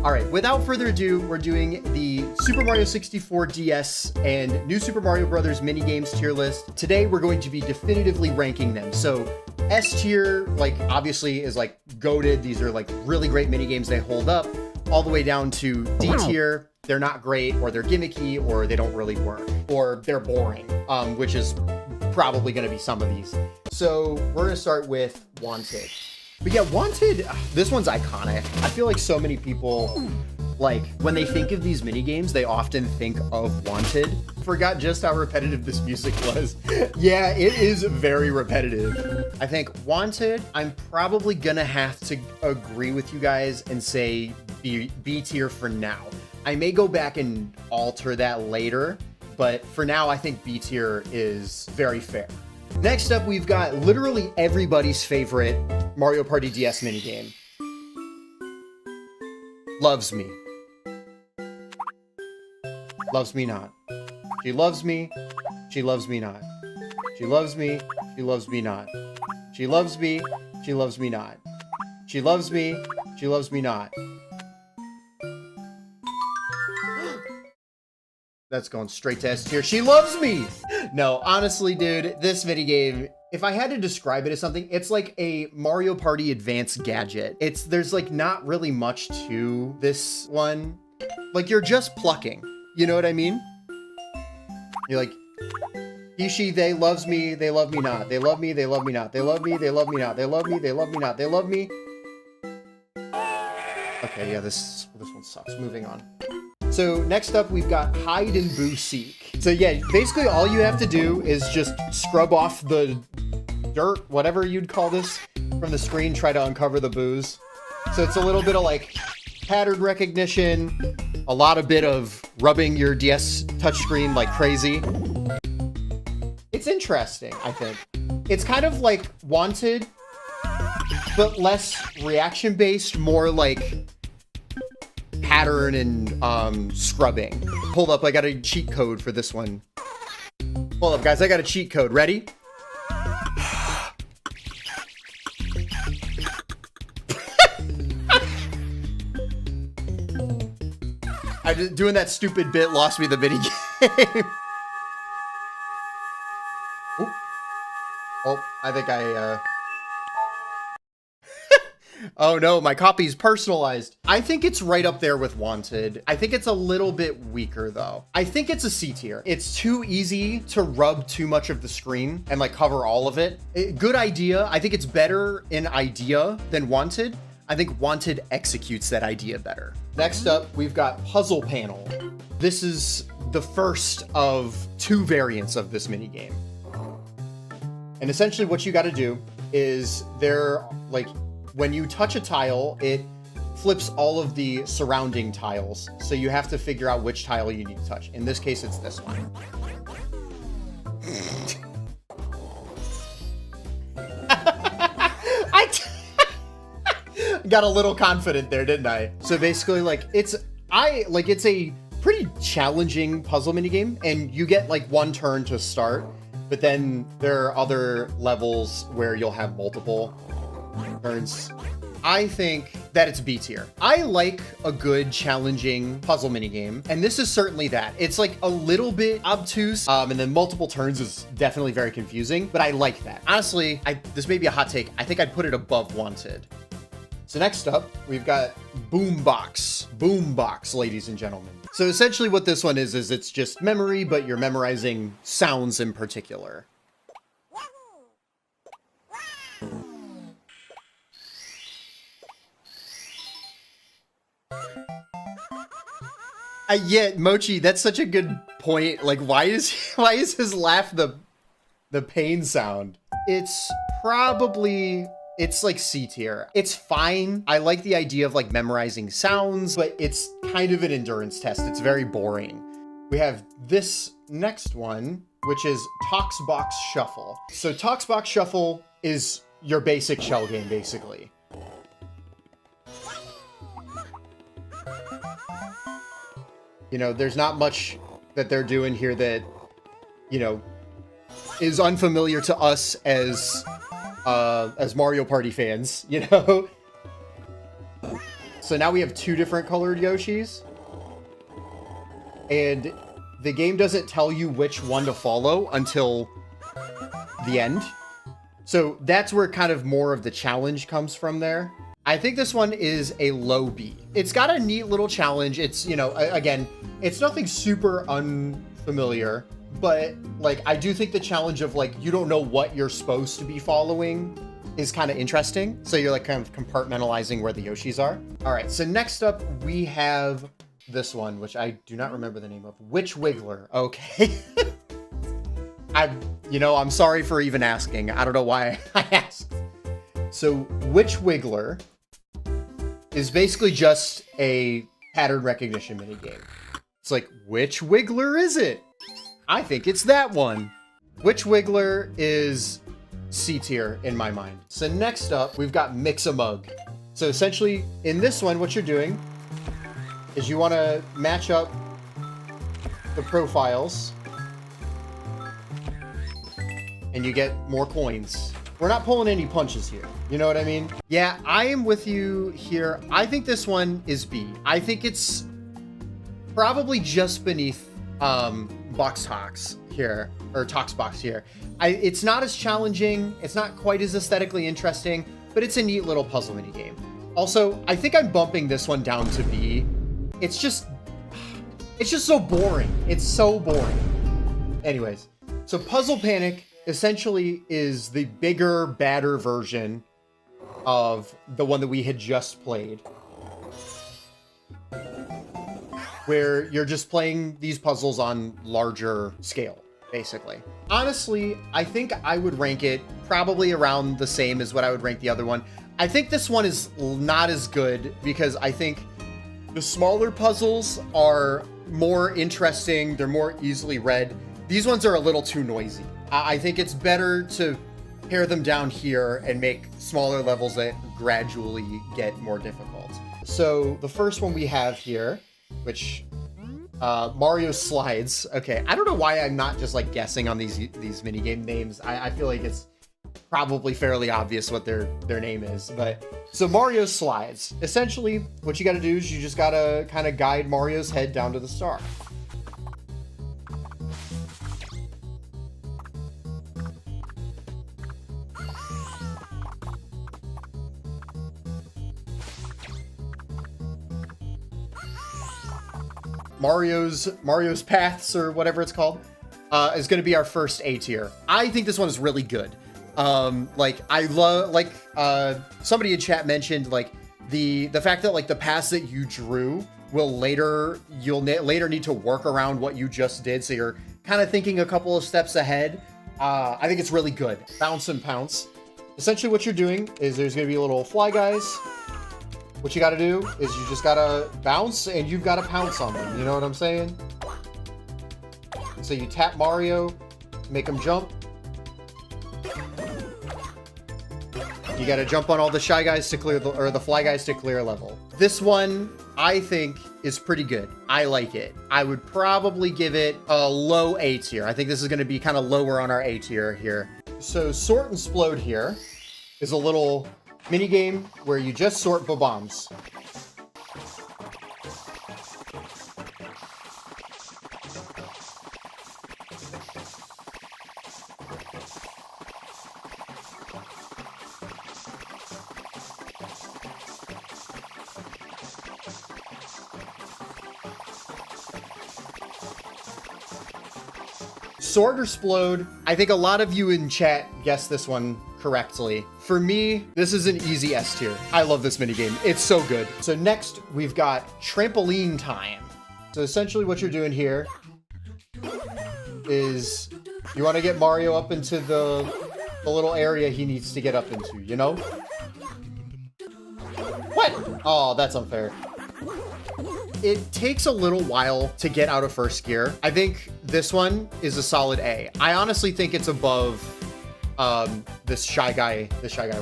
All right, without further ado, we're doing the Super Mario 64 DS and New Super Mario Bros. Minigames tier list. Today, we're going to be definitively ranking them. So S tier, like, obviously is like goated. These are like really great minigames. They hold up, all the way down to D tier. They're not great, or they're gimmicky, or they don't really work, or they're boring, which is probably going to be some of these. So we're going to start with Wanted. But yeah, Wanted, this one's iconic. I feel like so many people, like, when they think of these minigames, they often think of Wanted. Forgot just how repetitive this music was. Yeah, it is very repetitive. I think Wanted, I'm probably gonna have to agree with you guys and say B tier for now. I may go back and alter that later, but for now, I think B tier is very fair. Next up, we've got literally everybody's favorite Mario Party DS minigame. Loves Me. Loves me not. She loves me. She loves me not. She loves me. She loves me not. She loves me. She loves me not. She loves me. She loves me not. That's going straight to S tier. She loves me! No, honestly, dude, this minigame, if I had to describe it as something, it's like a Mario Party Advance gadget. There's like not really much to this one. Like, you're just plucking. You know what I mean? You're like, he, she, they loves me, they love me not. They love me, they love me not. They love me, they love me not. They love me, they love me not. They love me. Okay, yeah, this one sucks. Moving on. So next up, we've got Hide and Boo Seek. So yeah, basically all you have to do is just scrub off the dirt, whatever you'd call this, from the screen, try to uncover the boos. So it's a little bit of like pattern recognition, a lot of bit of rubbing your DS touchscreen like crazy. It's interesting, I think. It's kind of like Wanted, but less reaction-based, more like pattern and scrubbing. Hold up, I got a cheat code for this one. Hold up, guys, I got a cheat code. Ready? I just doing that stupid bit lost me the mini game. Oh, I think I oh no, my copy's personalized. I think it's right up there with Wanted. I think it's a little bit weaker though. I think it's a C tier. It's too easy to rub too much of the screen and like cover all of it. Good idea. I think it's better in idea than Wanted. I think Wanted executes that idea better. Next up, we've got Puzzle Panel. This is the first of two variants of this minigame. And essentially what you gotta do is when you touch a tile, it flips all of the surrounding tiles. So you have to figure out which tile you need to touch. In this case, it's this one. I got a little confident there, didn't I? So basically, it's a pretty challenging puzzle minigame, and you get like one turn to start, but then there are other levels where you'll have multiple turns. I think that it's B tier. I like a good challenging puzzle minigame, and this is certainly that. It's like a little bit obtuse, and then multiple turns is definitely very confusing, but I like that. Honestly, this may be a hot take. I think I'd put it above Wanted. So next up, we've got Boombox. Boombox, ladies and gentlemen. So essentially what this one is it's just memory, but you're memorizing sounds in particular. Yeah, Mochi, that's such a good point. Like, why is his laugh the pain sound? It's like C tier. It's fine. I like the idea of like memorizing sounds, but it's kind of an endurance test. It's very boring. We have this next one, which is Toxbox Shuffle. So Toxbox Shuffle is your basic shell game, basically. You know, there's not much that they're doing here that, you know, is unfamiliar to us as Mario Party fans, you know? So now we have 2 different colored Yoshis. And the game doesn't tell you which one to follow until the end. So that's where kind of more of the challenge comes from there. I think this one is a low B. It's got a neat little challenge. It's, you know, again, it's nothing super unfamiliar, but like, I do think the challenge of like, you don't know what you're supposed to be following is kind of interesting. So you're like kind of compartmentalizing where the Yoshis are. All right, so next up we have this one, which I do not remember the name of. Witch Wiggler, okay. I'm sorry for even asking. I don't know why I asked. So Witch Wiggler is basically just a pattern recognition minigame. It's like, which Wiggler is it? I think it's that one. Witch Wiggler is C tier in my mind. So next up, we've got Mix-a-Mug. So essentially, in this one, what you're doing is you want to match up the profiles and you get more coins. We're not pulling any punches here. You know what I mean? Yeah, I am with you here. I think this one is B. I think it's probably just beneath Box Talks here, or Toxbox here. It's not as challenging. It's not quite as aesthetically interesting, but it's a neat little puzzle mini game. Also, I think I'm bumping this one down to B. It's just so boring. It's so boring. Anyways, so Puzzle Panic essentially is the bigger, badder version of the one that we had just played, where you're just playing these puzzles on larger scale, basically. Honestly, I think I would rank it probably around the same as what I would rank the other one. I think this one is not as good because I think the smaller puzzles are more interesting. They're more easily read. These ones are a little too noisy. I think it's better to pare them down here and make smaller levels that gradually get more difficult. So the first one we have here, which Mario Slides. Okay, I don't know why I'm not just like guessing on these minigame names. I feel like it's probably fairly obvious what their name is. But so Mario Slides. Essentially, what you got to do is you just got to kind of guide Mario's head down to the star. Mario's Paths, or whatever it's called, is going to be our first A tier. I think this one is really good. Like I love, like somebody in chat mentioned, like the fact that like the paths that you drew will you'll later need to work around what you just did, so you're kind of thinking a couple of steps ahead. I think it's really good. Bounce and pounce. Essentially, what you're doing is there's going to be little fly guys. What you got to do is you just got to bounce and you've got to pounce on them. You know what I'm saying? So you tap Mario, make him jump. You got to jump on all the shy guys to clear the fly guys to clear a level. This one, I think, is pretty good. I like it. I would probably give it a low A tier. I think this is going to be kind of lower on our A tier here. So Sort and Splode here is a little mini game where you just sort bombs. Sort or Splode, I think a lot of you in chat guessed this one correctly. For me, this is an easy S tier. I love this minigame. It's so good. So next, we've got Trampoline Time. So essentially what you're doing here is you want to get Mario up into the little area he needs to get up into, you know? What? Oh, that's unfair. It takes a little while to get out of first gear. I think this one is a solid A. I honestly think it's above this Shy Guy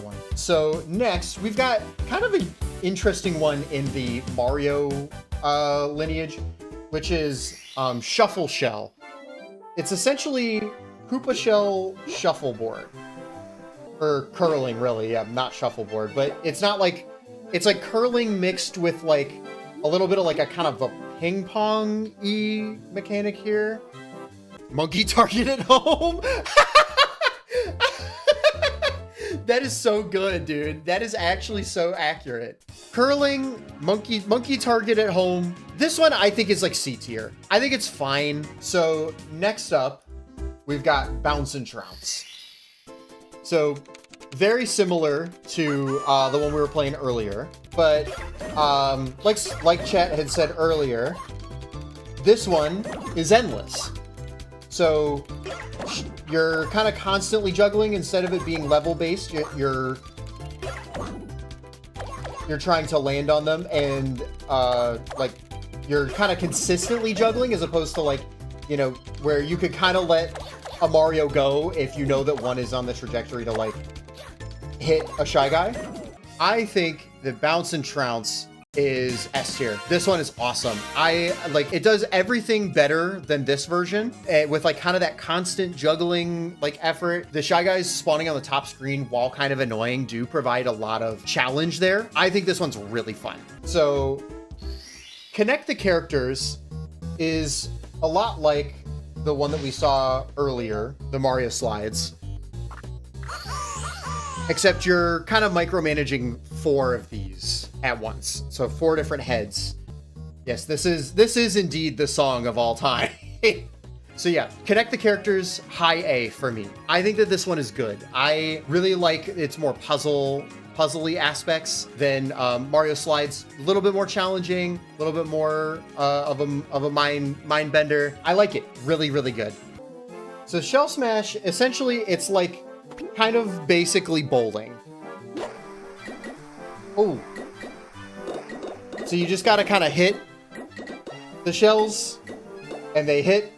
one. So next, we've got kind of an interesting one in the Mario lineage, which is Shuffle Shell. It's essentially Koopa Shell Shuffleboard. Or curling, really, yeah, not shuffleboard. But it's not like It's like curling mixed with like a little bit of like a kind of a ping pong-y mechanic here. Monkey target at home. That is so good, dude. That is actually so accurate. Curling, monkey target at home. This one I think is like C tier. I think it's fine. So next up, we've got Bounce and Trounce. So very similar to the one we were playing earlier, but like chat had said earlier, this one is endless. So you're kind of constantly juggling instead of it being level based. You're trying to land on them, and like you're kind of consistently juggling as opposed to like, you know, where you could kind of let a Mario go if you know that one is on the trajectory to like hit a Shy Guy. I think that Bounce and Trounce is S tier. This one is awesome. I like it. Does everything better than this version with like kind of that constant juggling like effort. The Shy Guys spawning on the top screen, while kind of annoying, do provide a lot of challenge there. I think this one's really fun. So Connect the Characters is a lot like the one that we saw earlier, the Mario slides, except you're kind of micromanaging 4 of these at once. So 4 different heads. Yes, this is indeed the song of all time. So yeah, Connect the Characters, high A for me. I think that this one is good. I really like its more puzzly aspects than Mario Slides. A little bit more challenging, a little bit more of a mind bender. I like it. Really, really good. So Shell Smash, essentially, it's like kind of basically bowling. Oh. So you just gotta kind of hit the shells, and they hit,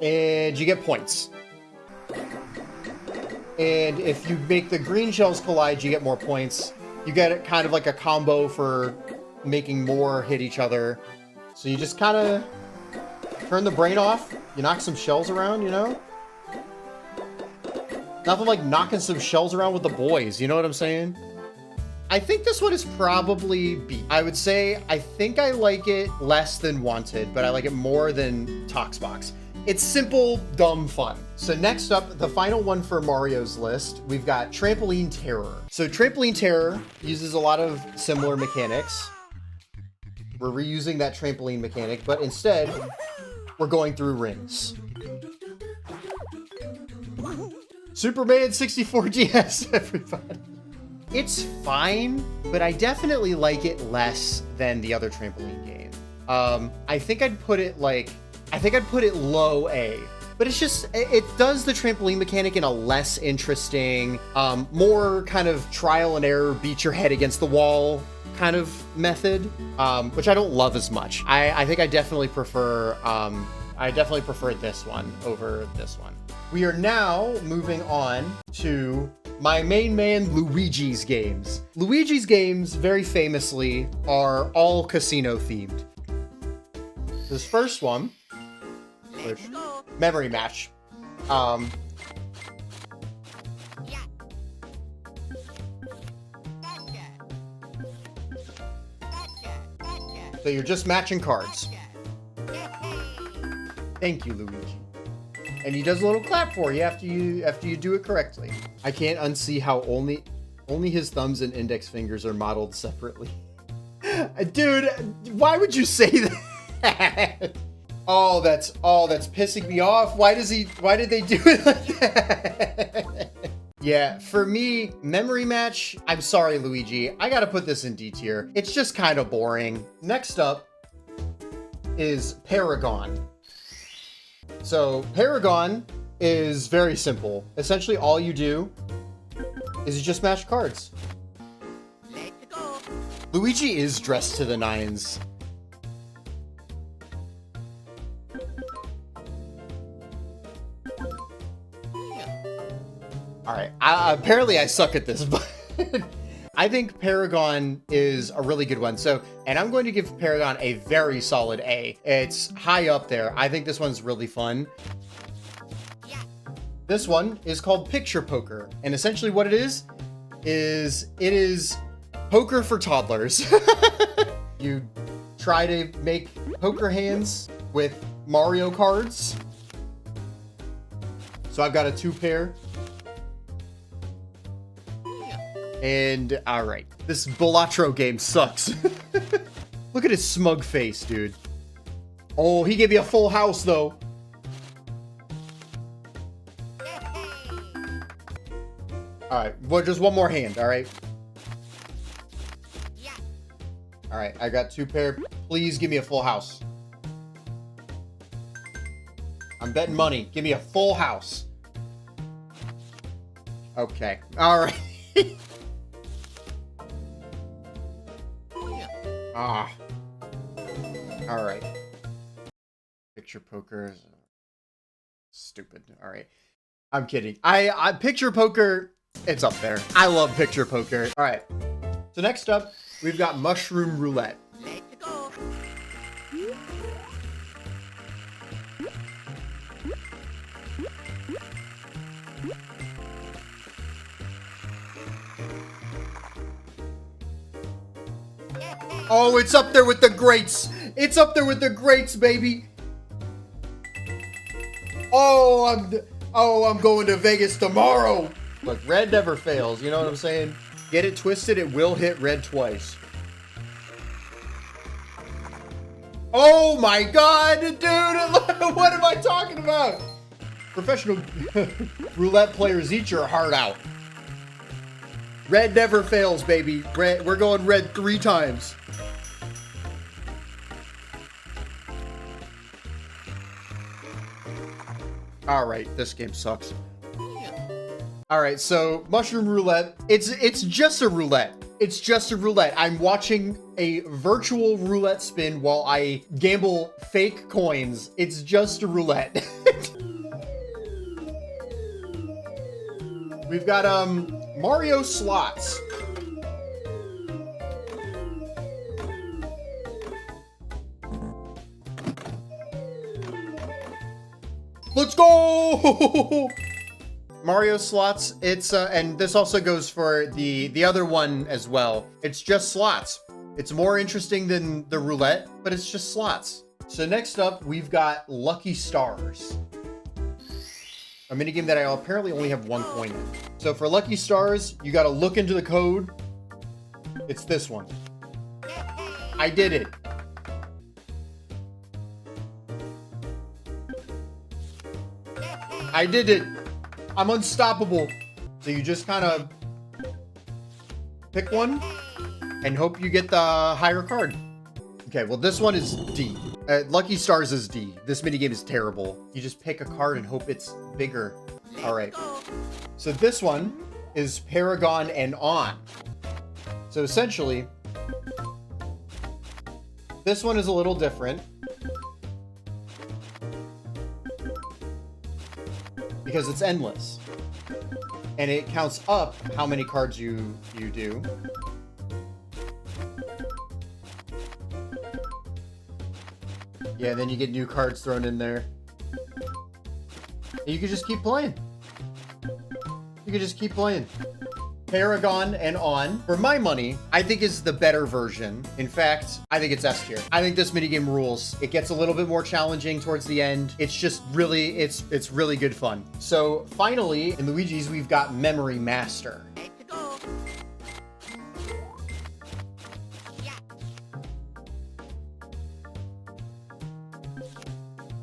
and you get points. And if you make the green shells collide, you get more points. You get it kind of like a combo for making more hit each other. So you just kind of turn the brain off. You knock some shells around, you know? Nothing like knocking some shells around with the boys, you know what I'm saying? I think this one is probably B. I would say I think I like it less than Wanted, but I like it more than Toxbox. It's simple, dumb fun. So next up, the final one for Mario's list, we've got Trampoline Terror. So Trampoline Terror uses a lot of similar mechanics. We're reusing that trampoline mechanic, but instead, we're going through rings. Superman 64 DS, everybody. It's fine, but I definitely like it less than the other trampoline game. I think I'd put it low A, but it's just, it does the trampoline mechanic in a less interesting, more kind of trial and error, beat your head against the wall kind of method, which I don't love as much. I think I definitely prefer this one over this one. We are now moving on to my main man, Luigi's games. Luigi's games, very famously, are all casino themed. This first one, which, Memory Match. So you're just matching cards. Thank you, Luigi. And he does a little clap for you after you do it correctly. I can't unsee how only his thumbs and index fingers are modeled separately. Dude, why would you say that? Oh, that's pissing me off. Why did they do it like that? Yeah, for me, Memory Match, I'm sorry, Luigi. I gotta put this in D tier. It's just kind of boring. Next up is Paragon. So Paragon is very simple. Essentially, all you do is you just match cards. Luigi is dressed to the nines. All right, apparently I suck at this, but I think Paragon is a really good one. So, and I'm going to give Paragon a very solid A. It's high up there. I think this one's really fun. This one is called Picture Poker. And essentially what it is it is Poker for toddlers. You try to make poker hands with Mario cards. So I've got a 2-pair. And all right, this Balatro game sucks. Look at his smug face, dude. Oh, he gave me a full house though. All right, well, just one more hand, all right? All right, I got 2-pair. Please give me a full house. I'm betting money. Give me a full house. Okay, all right. Ah. All right. Picture poker is stupid. All right. I'm kidding. I picture poker, it's up there. I love picture poker. All right. So next up, we've got mushroom roulette. Let's go. Oh, it's up there with the greats. It's up there with the greats, baby. Oh, I'm going to Vegas tomorrow. Look, red never fails. You know what I'm saying? Get it twisted, it will hit red twice. Oh my God, dude, what am I talking about? Professional roulette players, eat your heart out. Red never fails, baby. Red, we're going red 3 times. All right, this game sucks. All right, so mushroom roulette. It's just a roulette. It's just a roulette. I'm watching a virtual roulette spin while I gamble fake coins. It's just a roulette. We've got Mario slots. Let's go! Mario slots, it's and this also goes for the other one as well. It's just slots. It's more interesting than the roulette, but it's just slots. So next up, we've got Lucky Stars. A minigame that I apparently only have 1 coin in. So for Lucky Stars, you gotta look into the code. It's this one. I did it. I did it. I'm unstoppable. So you just kind of pick one and hope you get the higher card. Okay, well this one is D. Lucky Stars is D. This minigame is terrible. You just pick a card and hope it's bigger. All right. So this one is Paragon and On. So essentially, this one is a little different. Because it's endless. And it counts up how many cards you do. Yeah, then you get new cards thrown in there. And you can just keep playing. You can just keep playing. Paragon and On, for my money, I think is the better version. In fact, I think it's S tier. I think this minigame rules. It gets a little bit more challenging towards the end. It's just really, it's really good fun. So finally, in Luigi's, we've got Memory Master.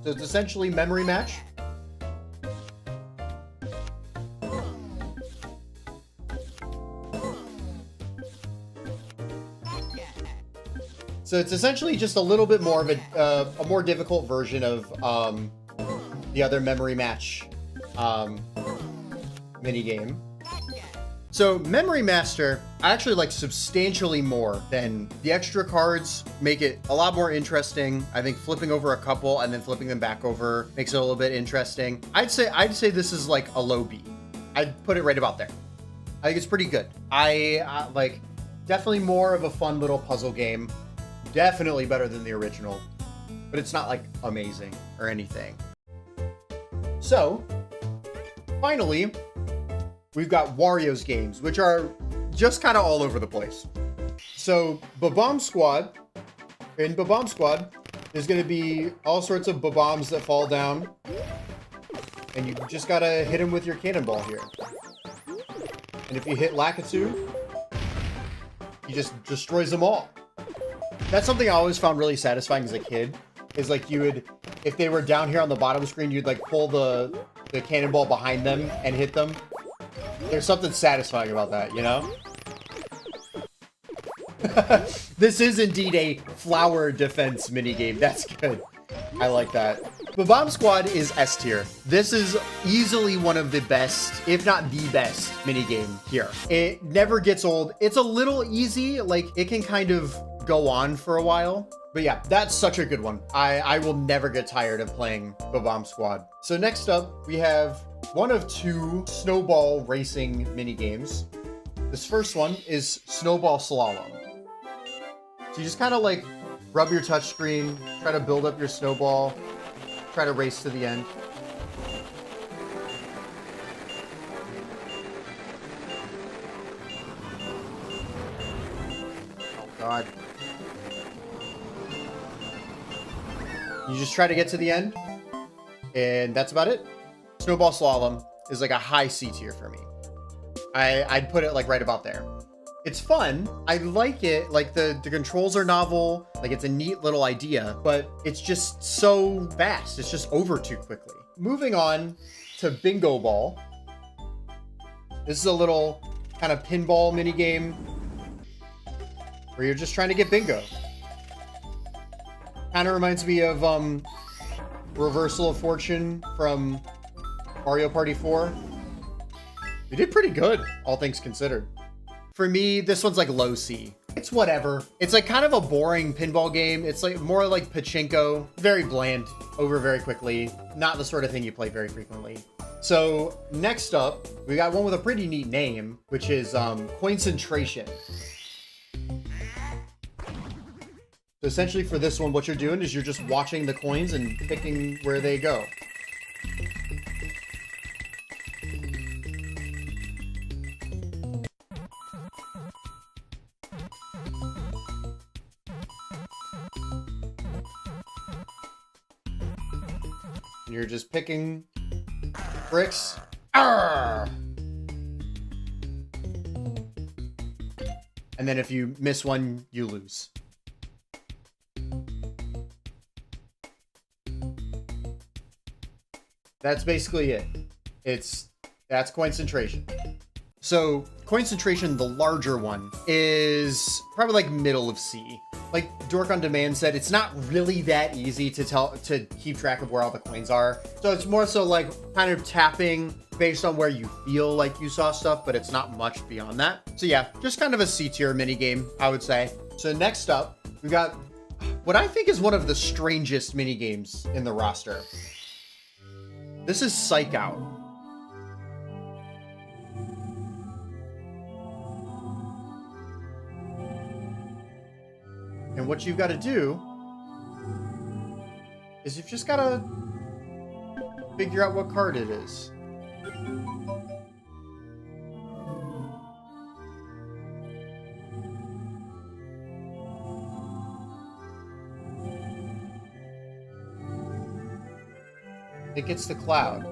So it's essentially memory match. So it's essentially just a little bit more of a more difficult version of the other memory match minigame. So Memory Master, I actually like substantially more than the extra cards. Make it a lot more interesting. I think flipping over a couple and then flipping them back over makes it a little bit interesting. I'd say this is like a low B. I'd put it right about there. I think it's pretty good. I like definitely more of a fun little puzzle game. Definitely better than the original, but it's not like amazing or anything. So finally, we've got Wario's games, which are just kind of all over the place. So Babomb Squad, in Babomb Squad, there's gonna be all sorts of Babombs that fall down. And you just gotta hit him with your cannonball here. And if you hit Lakitu, he just destroys them all. That's something I always found really satisfying as a kid. Is like you would, if they were down here on the bottom screen, you'd like pull the cannonball behind them and hit them. There's something satisfying about that, you know? This is indeed a flower defense minigame. That's good. I like that. Babomb Squad is S tier. This is easily one of the best, if not the best, minigame here. It never gets old. It's a little easy. Like, it can kind of go on for a while. But yeah, that's such a good one. I will never get tired of playing Babomb Squad. So next up, we have one of two snowball racing minigames. This first one is Snowball Slalom. So you just kind of like rub your touchscreen, try to build up your snowball, try to race to the end. Oh God. You just try to get to the end, and that's about it. Snowball Slalom is like a high C tier for me. I'd put it like right about there. It's fun. I like it. Like the controls are novel. Like it's a neat little idea, but it's just so fast. It's just over too quickly. Moving on to Bingo Ball. This is a little kind of pinball mini game where you're just trying to get bingo. Kind of reminds me of Reversal of Fortune from Mario Party 4. We did pretty good, all things considered. For me, this one's like low C. It's whatever. It's like kind of a boring pinball game. It's like more like pachinko, very bland, over very quickly. Not the sort of thing you play very frequently. So next up, we got one with a pretty neat name, which is Coincentration. So essentially for this one, what you're doing is you're just watching the coins and picking where they go. You're just picking bricks. Arrgh! And then if you miss one, you lose. That's basically it. That's Coincentration. So Coincentration, the larger one, is probably like middle of C. Like Dork on Demand said, it's not really that easy to keep track of where all the coins are. So it's more so like kind of tapping based on where you feel like you saw stuff, but it's not much beyond that. So yeah, just kind of a C tier mini game, I would say. So next up, we got what I think is one of the strangest mini games in the roster. This is Psych Out. And what you've got to do is you've just got to figure out what card it is. It gets the Cloud.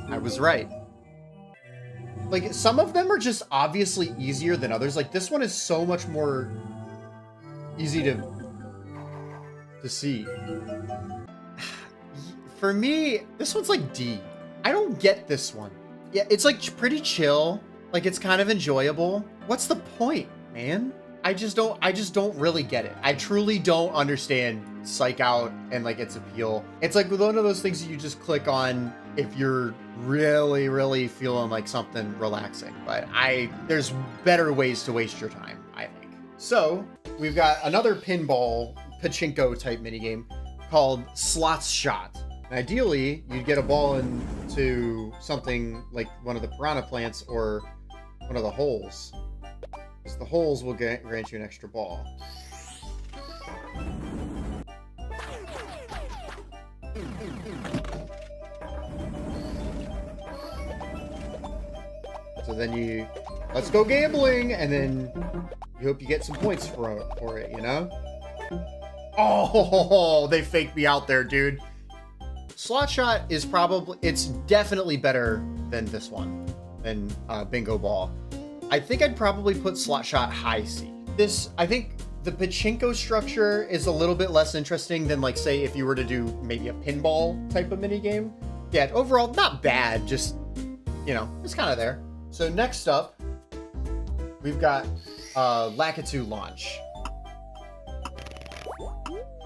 I was right. Like, some of them are just obviously easier than others. Like, this one is so much more easy to see. For me, this one's like D. I don't get this one. Yeah, it's like pretty chill. Like, it's kind of enjoyable. What's the point, man? I just don't really get it. I truly don't understand Psych Out and like its appeal. It's like one of those things that you just click on if you're really, really feeling like something relaxing. But there's better ways to waste your time, I think. So we've got another pinball pachinko type minigame called Slots Shot. And ideally, you'd get a ball into something like one of the piranha plants or one of the holes. Because the holes will grant you an extra ball. So then you let's go gambling. And then you hope you get some points for it, you know? Oh, they faked me out there, dude. Slot Shot is it's definitely better than this one, than Bingo Ball. I think I'd probably put Slot Shot high C. I think the pachinko structure is a little bit less interesting than, like, say, if you were to do maybe a pinball type of minigame. Yeah, overall, not bad, just, you know, it's kind of there. So next up, we've got Lakitu Launch.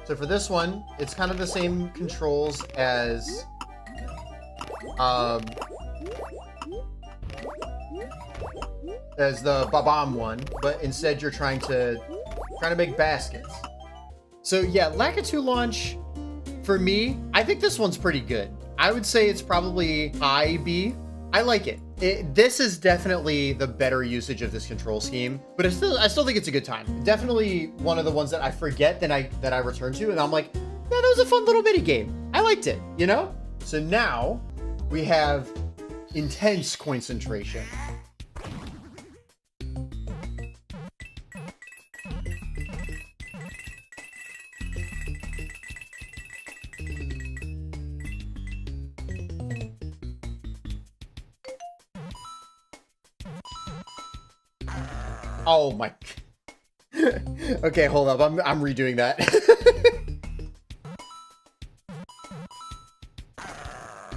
So for this one, it's kind of the same controls as the Babam one, but instead you're trying to make baskets. So yeah, Lakitu Launch, for me, I think this one's pretty good. I would say it's probably high B. I like it. This is definitely the better usage of this control scheme, but I still think it's a good time. Definitely one of the ones that I forget that I return to, and I'm like, yeah, that was a fun little mini game. I liked it, you know? So now we have Intense Concentration. Oh my. Okay, hold up. I'm redoing that.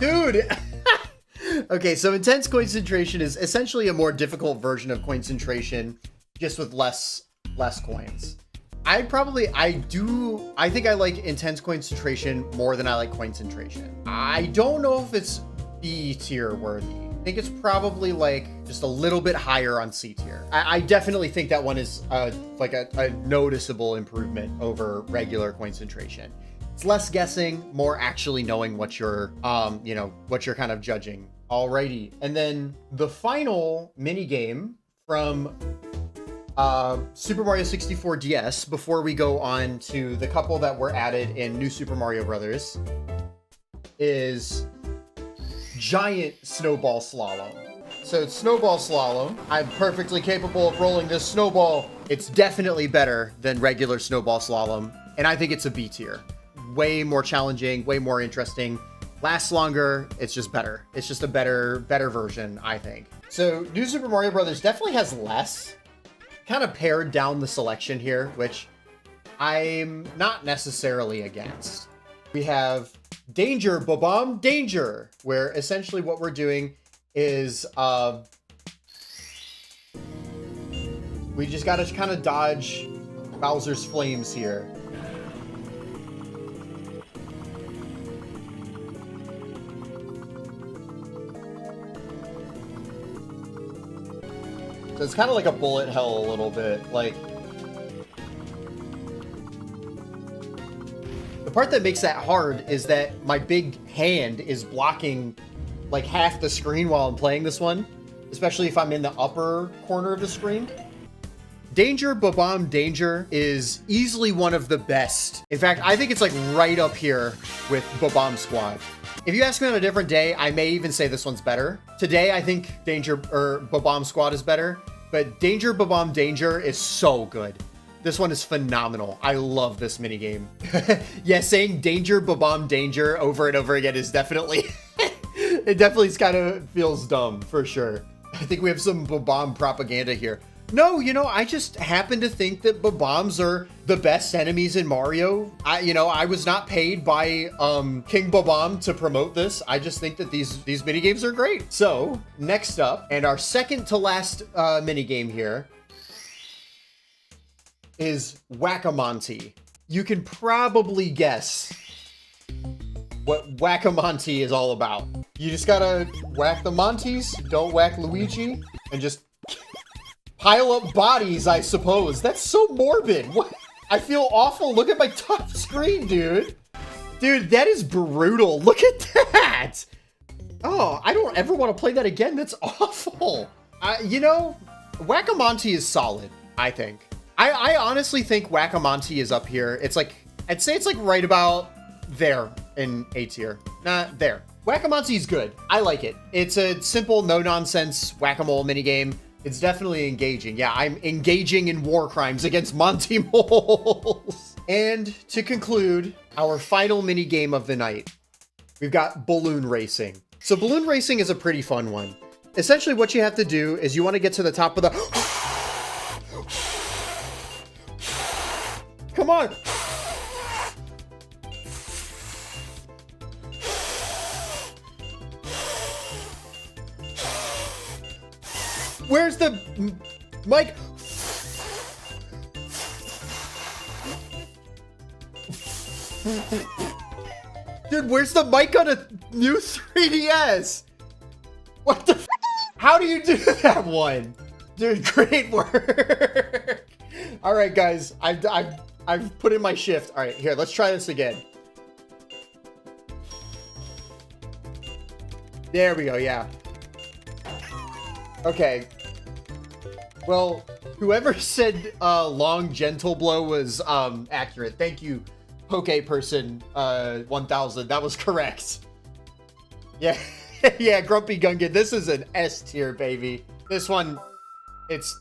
Dude. Okay, so Intense Concentration is essentially a more difficult version of Concentration, just with less coins. I think I like Intense Concentration more than I like Concentration. I don't know if it's B tier worthy. I think it's probably like just a little bit higher on C tier. I definitely think that one is like a noticeable improvement over regular Concentration. It's less guessing, more actually knowing what you're, you know, what you're kind of judging. Alrighty, and then the final mini game from Super Mario 64 DS before we go on to the couple that were added in New Super Mario Brothers is Giant Snowball Slalom. So it's Snowball Slalom. I'm perfectly capable of rolling this snowball. It's definitely better than regular Snowball Slalom, and I think it's a B tier. Way more challenging, way more interesting, lasts longer. It's just better. It's just a better version, I think. So New Super Mario Brothers definitely has less. Kind of pared down the selection here, which I'm not necessarily against. We have Danger, Babam, Danger, where essentially what we're doing is we just gotta kind of dodge Bowser's flames here. So it's kind of like a bullet hell a little bit. Like, the part that makes that hard is that my big hand is blocking like half the screen while I'm playing this one, especially if I'm in the upper corner of the screen. Danger, Babam, Danger is easily one of the best. In fact, I think it's like right up here with Babam Squad. If you ask me on a different day, I may even say this one's better. Today, I think Danger or Babam Squad is better, but Danger, Babam, Danger is so good. This one is phenomenal. I love this minigame. Yeah, saying Danger, Babam, Danger over and over again is definitely, it definitely kind of feels dumb for sure. I think we have some Babam propaganda here. No, you know, I just happen to think that Babams are the best enemies in Mario. I was not paid by King Babam to promote this. I just think that these minigames are great. So, next up, and our second to last minigame here is Whack-A-Monty. You can probably guess what Whack-A-Monty is all about. You just gotta whack the Monties, don't whack Luigi, and just pile up bodies, I suppose. That's so morbid. What? I feel awful. Look at my top screen, dude. Dude, that is brutal. Look at that. Oh, I don't ever want to play that again. That's awful. You know, Whack-A-Monty is solid, I think. I honestly think Whack-A-Monty is up here. It's like, I'd say it's like right about there in A tier. Nah, there. Whack-A-Monty is good. I like it. It's a simple, no-nonsense whack-a-mole minigame. It's definitely engaging. Yeah, I'm engaging in war crimes against Monty Moles. And to conclude, our final mini game of the night, we've got balloon racing. So balloon racing is a pretty fun one. Essentially what you have to do is you want to get to the top of the... Come on! Where's the mic? Dude, where's the mic on a new 3DS? What the? How do you do that one? Dude, great work. All right, guys, I've put in my shift. All right, here, let's try this again. There we go. Yeah. Okay. Well, whoever said long gentle blow was accurate. Thank you, Poke Person 1000. That was correct. Yeah. Yeah, Grumpy Gungan. This is an S tier, baby. This one, it's...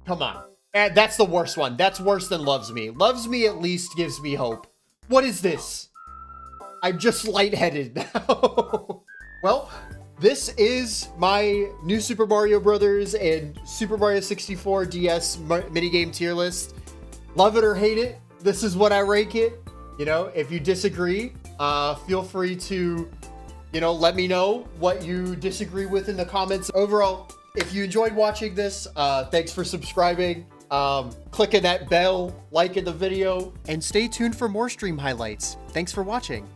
Come on. And that's the worst one. That's worse than Loves Me. Loves Me at least gives me hope. What is this? I'm just lightheaded now. Well, this is my new Super Mario Brothers and Super Mario 64 DS minigame tier list. Love it or hate it, this is what I rank it. You know, if you disagree, feel free to, you know, let me know what you disagree with in the comments. Overall, if you enjoyed watching this, thanks for subscribing, clicking that bell, liking the video, and stay tuned for more stream highlights. Thanks for watching.